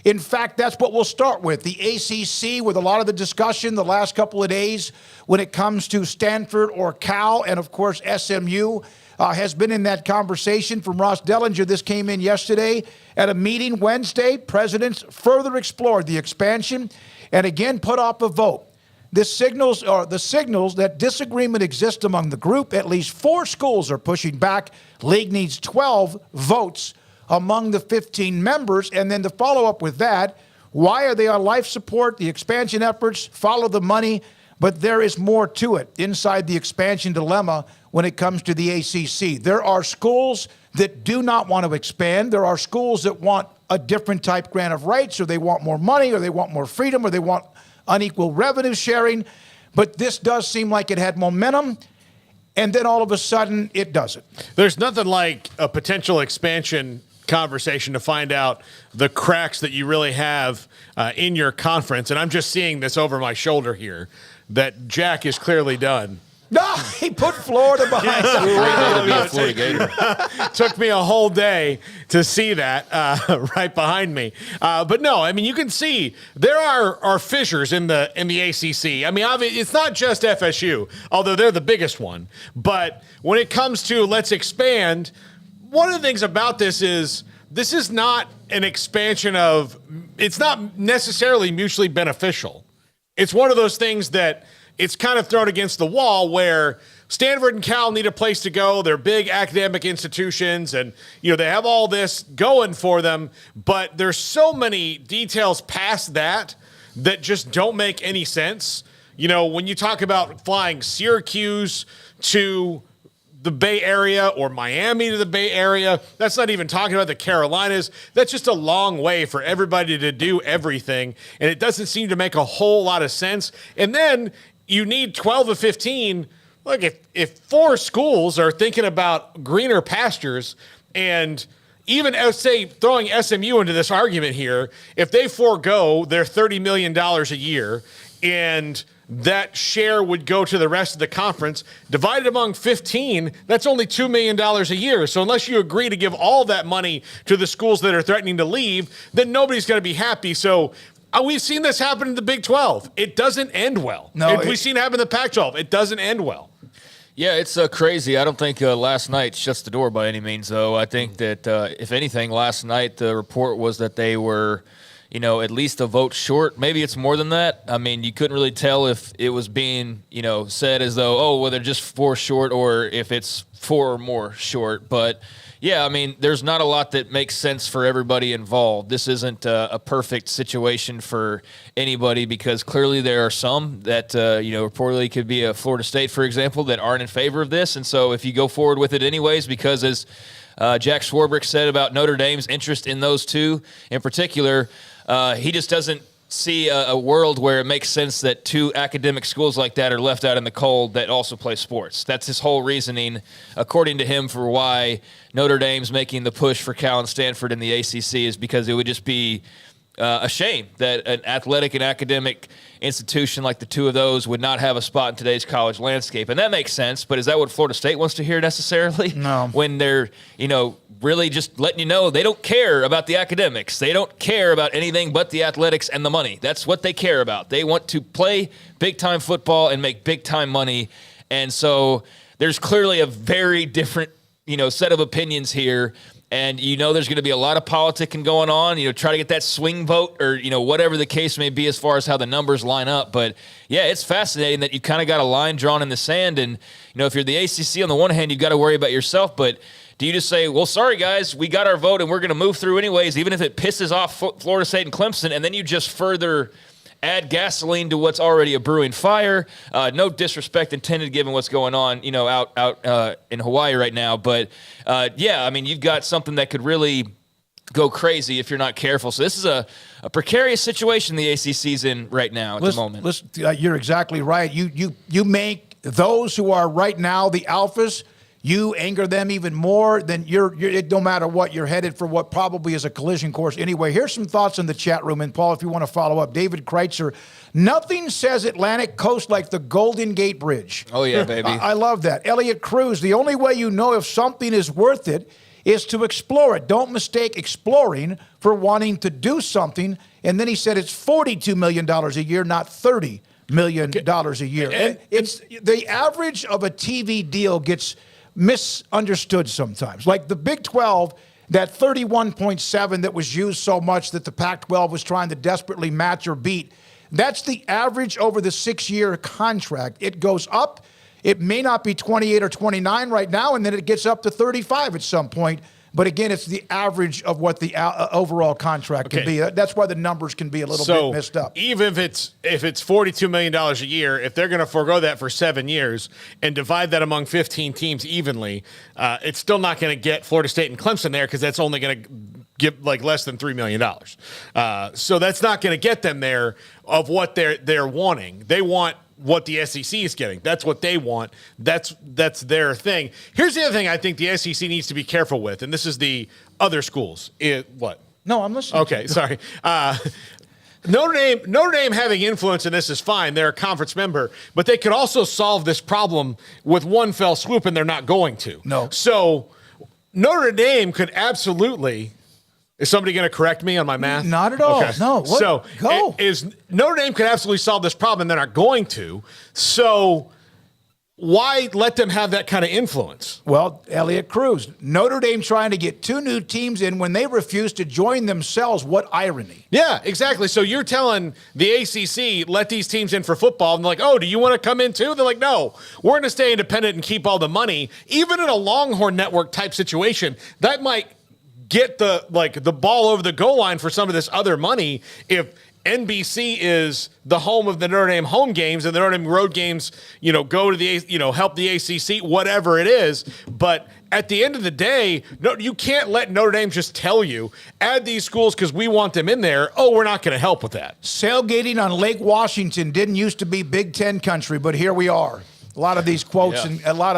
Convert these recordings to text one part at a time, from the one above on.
In fact, that's what we'll start with. The ACC, with a lot of the discussion the last couple of days when it comes to Stanford or Cal, and of course SMU, has been in that conversation. From Ross Dellinger, this came in yesterday. At a meeting Wednesday, presidents further explored the expansion and again put off a vote. The signals that disagreement exists among the group. At least 4 schools are pushing back. League needs 12 votes among the 15 members. And then to follow up with that, why are they on life support? The expansion efforts follow the money, but there is more to it inside the expansion dilemma when it comes to the ACC. There are schools that do not want to expand. There are schools that want a different type grant of rights, or they want more money, or they want more freedom, or they want unequal revenue sharing. But this does seem like it had momentum, and then all of a sudden it doesn't. There's nothing like a potential expansion conversation to find out the cracks that you really have in your conference. And I'm just seeing this over my shoulder here, that Jack is clearly done. No, he put Florida behind Took me a whole day to see that right behind me. But no, I mean, you can see there are fissures in the ACC. I mean, it's not just FSU, although they're the biggest one. But when it comes to let's expand, one of the things about this is not an expansion of, it's not necessarily mutually beneficial. It's one of those things that it's kind of thrown against the wall where Stanford and Cal need a place to go. They're big academic institutions, and they have all this going for them, but there's so many details past that just don't make any sense. When you talk about flying Syracuse to the Bay Area or Miami to the Bay Area, that's not even talking about the Carolinas. That's just a long way for everybody to do everything, and it doesn't seem to make a whole lot of sense. And then you need 12 of 15. Look, if 4 schools are thinking about greener pastures, and even, say, throwing SMU into this argument here, if they forego their $30 million a year and that share would go to the rest of the conference, divided among 15, that's only $2 million a year. So unless you agree to give all that money to the schools that are threatening to leave, then nobody's going to be happy. So we've seen this happen in the Big 12. It doesn't end well. We've seen it happen in the Pac-12. It doesn't end well. Yeah, it's crazy. I don't think last night shuts the door by any means, though. I think that, if anything, last night the report was that they were, at least a vote short. Maybe it's more than that. I mean, you couldn't really tell if it was being, said as though, they're just 4 short, or if it's 4 or more short. But yeah, I mean, there's not a lot that makes sense for everybody involved. This isn't a perfect situation for anybody, because clearly there are some that, reportedly could be a Florida State, for example, that aren't in favor of this. And so if you go forward with it anyways, because as Jack Swarbrick said about Notre Dame's interest in those 2 in particular, he just doesn't see a world where it makes sense that 2 academic schools like that are left out in the cold that also play sports. That's his whole reasoning, according to him, for why Notre Dame's making the push for Cal and Stanford in the ACC, is because it would just be a shame that an athletic and academic institution like the 2 of those would not have a spot in today's college landscape. And that makes sense, but is that what Florida State wants to hear necessarily? No. When they're, really just letting you know they don't care about the academics. They don't care about anything but the athletics and the money. That's what they care about. They want to play big-time football and make big-time money. And so there's clearly a very different, set of opinions here. And there's going to be a lot of politicking going on, try to get that swing vote, or, whatever the case may be as far as how the numbers line up. But, yeah, it's fascinating that you kind of got a line drawn in the sand. And, if you're the ACC, on the one hand, you've got to worry about yourself. But do you just say, well, sorry, guys, we got our vote and we're going to move through anyways, even if it pisses off Florida State and Clemson, and then you just further add gasoline to what's already a brewing fire? No disrespect intended given what's going on, out in Hawaii right now. But, yeah, I mean, you've got something that could really go crazy if you're not careful. So this is a precarious situation the ACC's in right now at the moment. You're exactly right. You make those who are right now the alphas, you anger them even more, then you're no matter what, you're headed for what probably is a collision course anyway. Here's some thoughts in the chat room, and Paul, if you want to follow up. David Kreitzer, nothing says Atlantic Coast like the Golden Gate Bridge. Oh, yeah, baby. I love that. Elliot Cruz, the only way you know if something is worth it is to explore it. Don't mistake exploring for wanting to do something. And then he said it's $42 million a year, not $30 million a year. And it's the average of a TV deal gets misunderstood sometimes. Like the Big 12, that 31.7 that was used so much that the Pac-12 was trying to desperately match or beat, that's the average over the 6-year contract. It goes up. It may not be 28 or 29 right now, and then it gets up to 35 at some point. But again, it's the average of what the overall contract can be. That's why the numbers can be a little bit messed up. Even if it's $42 million a year, if they're going to forego that for 7 years and divide that among 15 teams evenly, it's still not going to get Florida State and Clemson there because that's only going to give like less than $3 million. So that's not going to get them there of what they're wanting. They want what the SEC is getting. That's what they want. That's their thing. Here's the other thing I think the SEC needs to be careful with, and this is the other schools. What? No, I'm listening. Okay, sorry. Notre Dame having influence in this is fine. They're a conference member, but they could also solve this problem with one fell swoop, and they're not going to. No. So Notre Dame could absolutely. Is somebody going to correct me on my math? Not at all. Okay. No. What? So Go. is Notre Dame could absolutely solve this problem, and they're not going to. So why let them have that kind of influence? Well, Elliot Cruz, Notre Dame trying to get 2 new teams in when they refuse to join themselves. What irony. Yeah, exactly. So you're telling the ACC, let these teams in for football, and they're like, oh, do you want to come in too? They're like, no, we're going to stay independent and keep all the money. Even in a Longhorn Network type situation, that might get the ball over the goal line for some of this other money if NBC is the home of the Notre Dame home games and the Notre Dame road games, go to the, help the ACC, whatever it is. But at the end of the day, no, you can't let Notre Dame just tell you, add these schools because we want them in there. Oh, we're not going to help with that. Sailgating on Lake Washington didn't used to be Big Ten country, but here we are. A lot of these quotes and a lot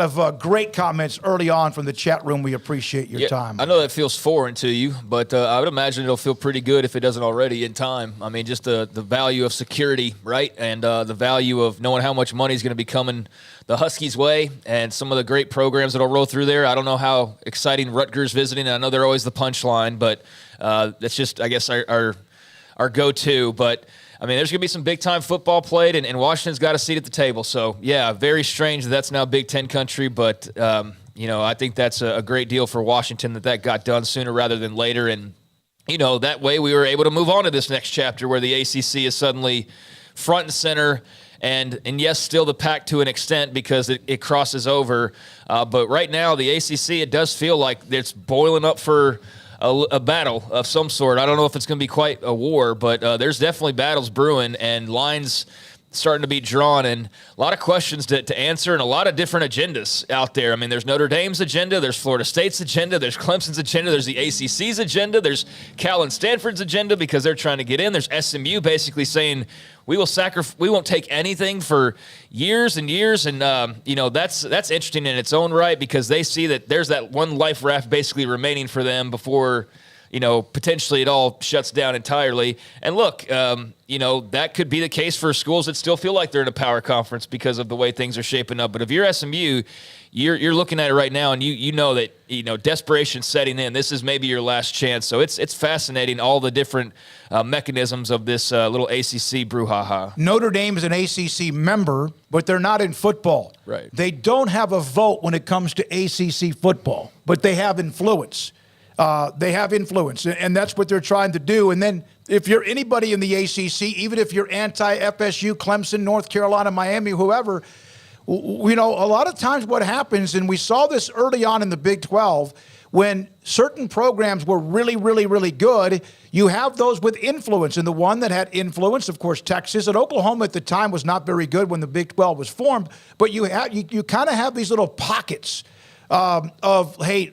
of great comments early on from the chat room. We appreciate your time. I know that feels foreign to you, but I would imagine it'll feel pretty good if it doesn't already in time. I mean, just the value of security, right? And the value of knowing how much money is going to be coming the Huskies' way and some of the great programs that'll roll through there. I don't know how exciting Rutgers visiting. I know they're always the punchline, but that's just, I guess, our go-to. But I mean, there's going to be some big-time football played, and Washington's got a seat at the table. So, yeah, very strange that's now Big Ten country, but, I think that's a great deal for Washington that got done sooner rather than later. And, that way we were able to move on to this next chapter where the ACC is suddenly front and center, and yes, still the Pac to an extent because it crosses over. But right now, the ACC, it does feel like it's boiling up for a battle of some sort. I don't know if it's going to be quite a war, but there's definitely battles brewing and lines starting to be drawn and a lot of questions to answer and a lot of different agendas out there. I mean, there's Notre Dame's agenda, there's Florida State's agenda, there's Clemson's agenda, there's the ACC's agenda, there's Cal and Stanford's agenda because they're trying to get in. There's SMU basically saying we won't take anything for years and years, and that's interesting in its own right because they see that there's that one life raft basically remaining for them before potentially it all shuts down entirely. And look, that could be the case for schools that still feel like they're in a power conference because of the way things are shaping up. But if you're SMU, you're looking at it right now, and you know that desperation's setting in. This is maybe your last chance. So it's fascinating all the different mechanisms of this little ACC brouhaha. Notre Dame is an ACC member, but they're not in football. Right. They don't have a vote when it comes to ACC football, but they have influence. And that's what they're trying to do. And then if you're anybody in the ACC, even if you're anti-FSU, Clemson, North Carolina, Miami, whoever, a lot of times what happens, and we saw this early on in the Big 12, when certain programs were really, really, really good, you have those with influence. And the one that had influence, of course, Texas, and Oklahoma at the time was not very good when the Big 12 was formed, but you kind of have these little pockets of, hey,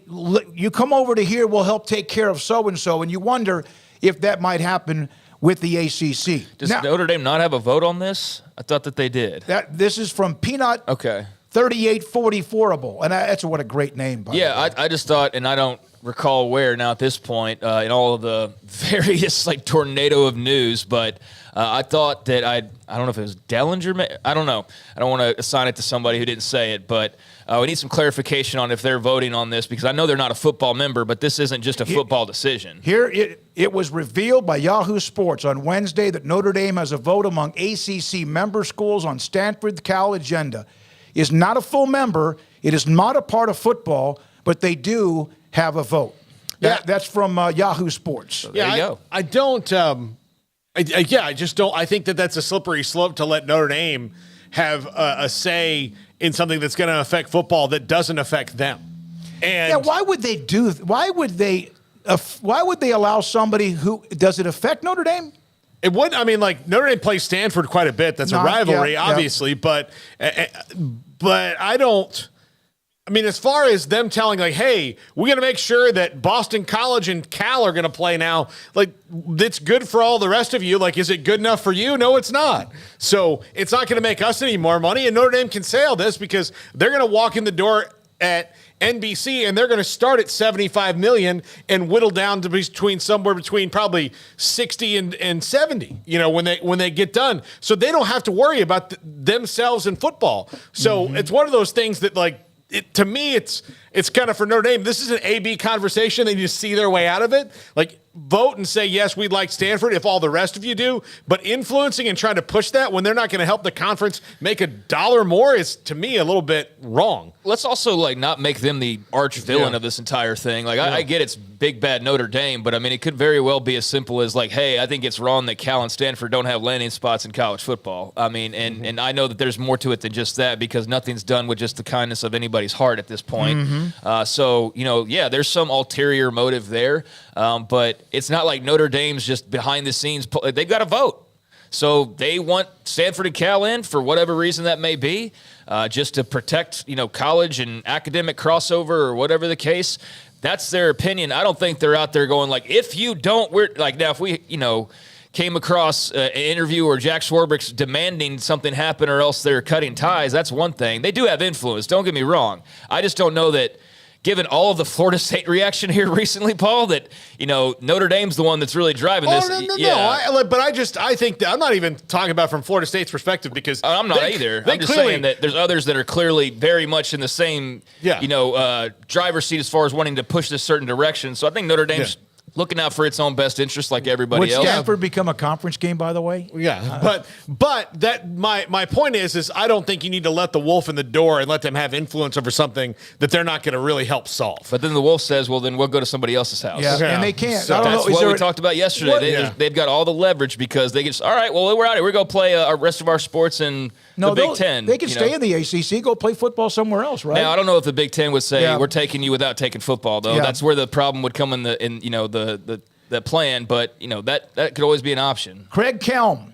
you come over to here, we'll help take care of so-and-so, and you wonder if that might happen with the ACC. Does Notre Dame not have a vote on this? I thought that they did. This is from Peanut. Okay. 3844able, and that's what a great name. By the way. I just thought, and I don't recall where now at this point in all of the various like tornado of news, but I thought that I don't know if it was Dellinger. I don't know. I don't want to assign it to somebody who didn't say it, but we need some clarification on if they're voting on this, because I know they're not a football member, but this isn't just a football decision. Here, it was revealed by Yahoo Sports on Wednesday that Notre Dame has a vote among ACC member schools on Stanford Cal agenda. Is not a full member. It is not a part of football, but they do have a vote. That's from Yahoo Sports. So there you go. I don't. I just don't. I think that's a slippery slope to let Notre Dame have a say in something that's going to affect football that doesn't affect them. And why would they do? Why would they allow somebody who does it affect Notre Dame? it would. I mean, like Notre Dame plays Stanford quite a bit. That's a rivalry, obviously, but I don't. I mean, as far as them telling, like, hey, we're going to make sure that Boston College and Cal are going to play now, like, it's good for all the rest of you. Like, is it good enough for you? No, it's not. So it's not going to make us any more money. And Notre Dame can say all this because they're going to walk in the door at NBC and they're going to start at $75 million and whittle down to between somewhere between probably 60 and 70, you know, when they get done. So they don't have to worry about themselves in football. So it's one of those things that, like, to me, it's kind of for Notre Dame. This is an A-B conversation. They just see their way out of it. Like, vote and say, yes, we'd like Stanford if all the rest of you do. But influencing and trying to push that when they're not going to help the conference make $1 more is, to me, a little bit wrong. Let's also, like, not make them the arch villain of this entire thing. Like, I get it's big, bad Notre Dame, but, I mean, it could very well be as simple as, like, hey, I think it's wrong that Cal and Stanford don't have landing spots in college football. I mean, and I know that there's more to it than just that because nothing's done with just the kindness of anybody's heart at this point. So, you know, yeah, there's some ulterior motive there, but it's not like Notre Dame's just behind the scenes. They've got to vote. So they want Stanford and Cal in for whatever reason that may be, just to protect, you know, college and academic crossover or whatever the case. That's their opinion. I don't think they're out there going like, if you don't, we're like, now if we, you know, came across an interview where Jack Swarbrick's demanding something happen or else they're cutting ties, that's one thing. They do have influence, don't get me wrong. I just don't know that, given all of the Florida State reaction here recently, Paul, that, you know, Notre Dame's the one that's really driving this. No. But I think that I'm not even talking about from Florida State's perspective because I'm not either. I'm just saying that there's others that are clearly very much in the same, you know, driver's seat as far as wanting to push this certain direction. So I think Notre Dame's looking out for its own best interest like everybody else. Would Stanford become a conference game, by the way? Yeah, but that my point is I don't think you need to let the wolf in the door and let them have influence over something that they're not going to really help solve. But then the wolf says, well, then we'll go to somebody else's house. Yeah, and they can't. So that's what we talked about yesterday. They've got all the leverage because they get, all right, well, we're out here. We're going to play our rest of our sports in the Big Ten. They can stay in the ACC, go play football somewhere else, right? Now, I don't know if the Big Ten would say, we're taking you without taking football, though. That's where the problem would come in you know, the plan, but, you know, that could always be an option. Craig Kelm,